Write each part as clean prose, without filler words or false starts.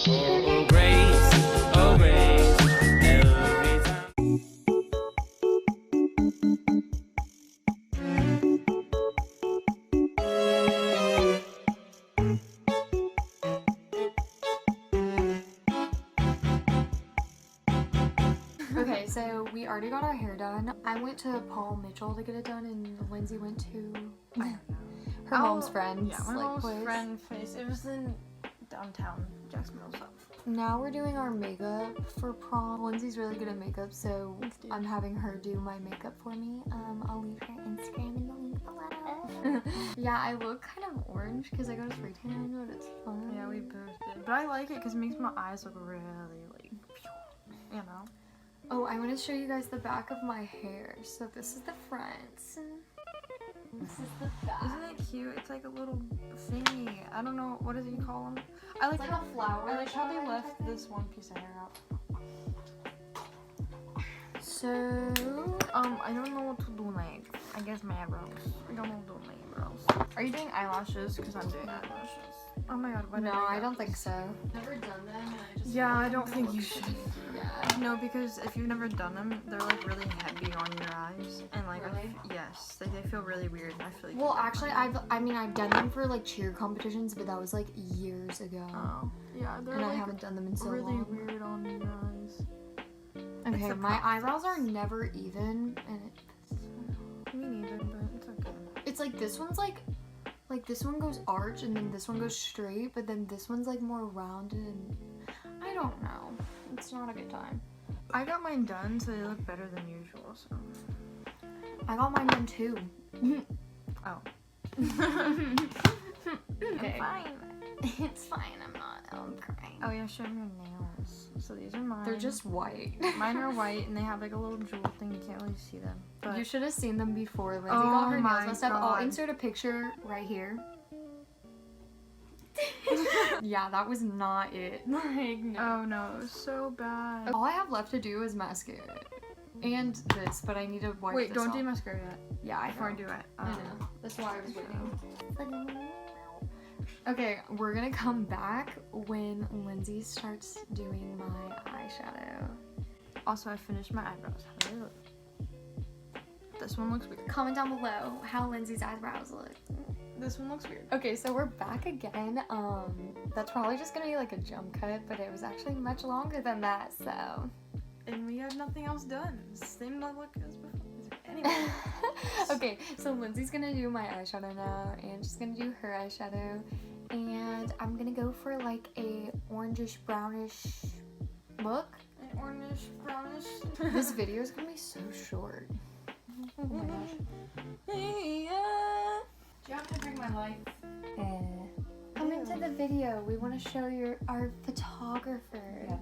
Oh, grace, oh, grace, every time. Okay, so we already got our hair done. I went to Paul Mitchell to get it done, and Lindsay went to her mom's friend's. Yeah, my mom's friend place. It was in downtown Jacksonville. So now we're doing our makeup for prom. Lindsay's really good at makeup, so I'm having her do my makeup for me. I'll leave her Instagram in the link below. Yeah, I look kind of orange because I got a spray tan, but it's fun. yeah, we both did. But I like it because it makes my eyes look really like, you know. Oh, I want to show you guys the back of my hair. So this is the front. This is the back. Isn't it cute? It's like a little thingy. I don't know, what does he call them? I like, Like a flower. I like how they left this one piece of hair out. So, I don't know what to do next. I guess my eyebrows. I don't know what to do with my eyebrows. Are you doing eyelashes? Because I'm doing eyelashes. Oh my god, what? no, I don't think so. Never done them, and I just Yeah, I don't think you should. Yeah. No, because if you've never done them, they're like really heavy on your eyes, and like Really? yes, they feel really weird. And I feel like Well, actually, I've done them for like cheer competitions, but that was like years ago, oh yeah, they're and like I haven't done them in so really long. weird on your eyes. Okay, It's a my process. eyebrows are never even, and Me neither, but it's okay. it's like this one's like this one goes arch, and then this one goes straight, but then this one's like more rounded, and I don't know. It's not a good time. I got mine done, so they look better than usual. So I got mine done too. oh, Okay. I'm fine. It's fine. I'm crying. Oh yeah, show me your nails. So these are mine. They're just white. Mine are white, and they have like a little jewel thing. You can't really see them. But You should have seen them before Lindsay Oh got her my nails messed up. I'll God. insert a picture right here. Yeah, that was not it. Like, no. oh no, it was so bad. All I have left to do is mascara. And this, but I need to wipe Wait, this don't off. do mascara yet. Yeah, I Before I know. do it. I know. That's why I was waiting. Okay, we're gonna come back when Lindsay starts doing my eyeshadow. Also, I finished my eyebrows. How do they look? This one looks weird. Comment down below how Lindsay's eyebrows look. This one looks weird. Okay, so we're back again. That's probably just gonna be like a jump cut, but it was actually much longer than that, so. And we had nothing else done. Same look as before. Anyway. Okay, so Lindsay's gonna do my eyeshadow now, and she's gonna do her eyeshadow, and I'm gonna go for like a orangish brownish look. An orangish, brownish. This video is gonna be so short. Oh my gosh. Hey, do you have to drink my light? Come into the video. We want to show our photographer.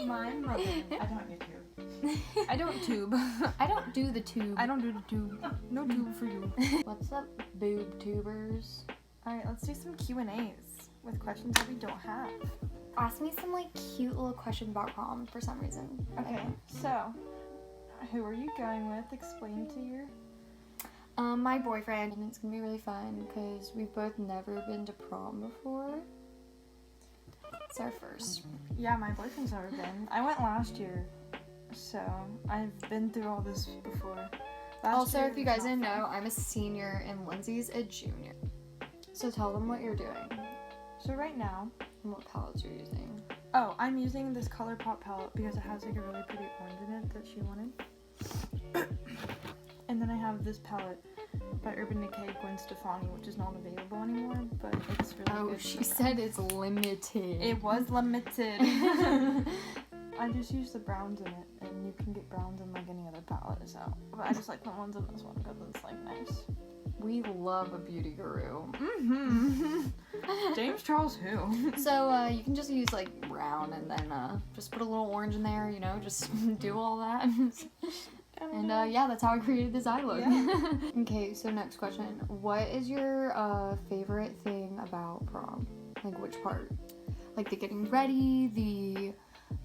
My mother. I don't YouTube. I don't tube. I don't do the tube. I don't do the tube. No tube for you. What's up, boob tubers? Alright, let's do some Q&As with questions that we don't have. Ask me some like cute little questions about prom for some reason. Okay, so who are you going with? Explain to your... My boyfriend, and it's gonna be really fun because we've both never been to prom before. It's our first. Yeah, my boyfriend's never been. I went last year, so I've been through all this before. Also, if you guys didn't know, I'm a senior and Lindsay's a junior. So tell them what you're doing So right now, and what palettes you're using. oh, I'm using this ColourPop palette because it has like a really pretty orange in it that she wanted. And then I have this palette by Urban Decay Gwen Stefani, which is not available anymore, but it's really Oh, good. she said it's limited. It was limited. I just use the browns in it, and you can get browns in like any other palette, so. But I just like the ones in this one because it's like nice. We love a beauty guru. Mm-hmm. James Charles who? So you can just use like brown and then just put a little orange in there, you know, just do all that. And yeah, that's how I created this eye look. Yeah. Okay, so next question. What is your favorite thing about prom? Like which part? Like the getting ready, the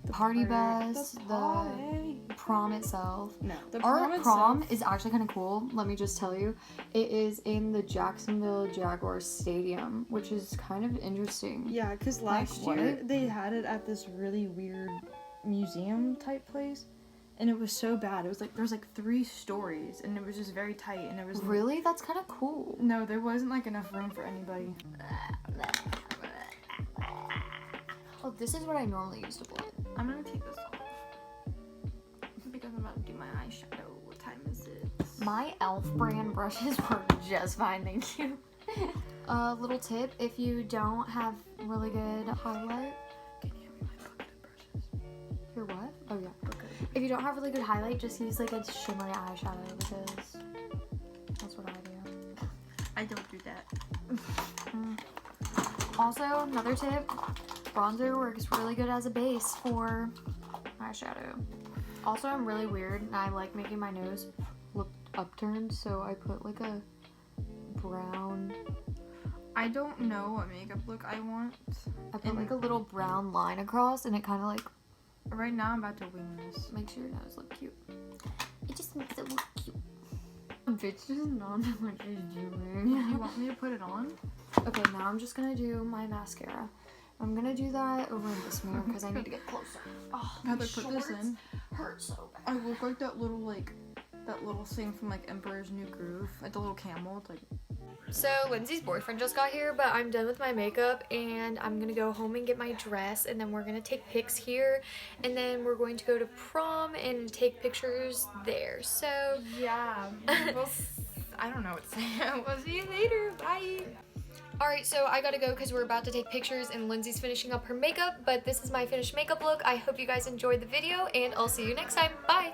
the party bus, the prom itself. No, the Our prom prom itself. is actually kind of cool. Let me just tell you, it is in the Jacksonville Jaguars Stadium, which is kind of interesting. Yeah, because Like, last what? year they had it at this really weird museum type place, and it was so bad. It was like there was like 3 stories, and it was just very tight, and it was Really, that's kind of cool. no, there wasn't like enough room for anybody. Oh, this is what I normally use to blend. I'm gonna take this off because I'm about to do my eyeshadow. What time is it? My e.l.f. brand brushes work just fine, thank you. Little tip, if you don't have really good highlight. Can you hand me my bucket of brushes? Your what? Oh yeah. Okay. If you don't have really good highlight, just use like a shimmery eyeshadow because that's what I do. I don't do that. Also, another tip, bronzer works really good as a base for eyeshadow. Also, I'm really weird and I like making my nose look upturned, so I put like a brown, I don't know what makeup look I want. I put like a little brown line across and it kind of like Right now I'm about to wing this. makes your nose look cute. It just makes it look cute. Bitch does not know what she's doing. You want me to put it on? Okay, now I'm just gonna do my mascara. I'm gonna do that over in this mirror because I need to get closer. Oh, Heather, these put this shorts in. hurt so bad. I look like that little thing from like Emperor's New Groove, like the little camel. It's like So Lindsay's boyfriend just got here, but I'm done with my makeup and I'm gonna go home and get my dress and then we're gonna take pics here and then we're going to go to prom and take pictures there. So yeah. I don't know what to say. We'll see you later. Bye. alright, so I gotta go because we're about to take pictures and Lindsay's finishing up her makeup, but this is my finished makeup look. I hope you guys enjoyed the video and I'll see you next time. Bye!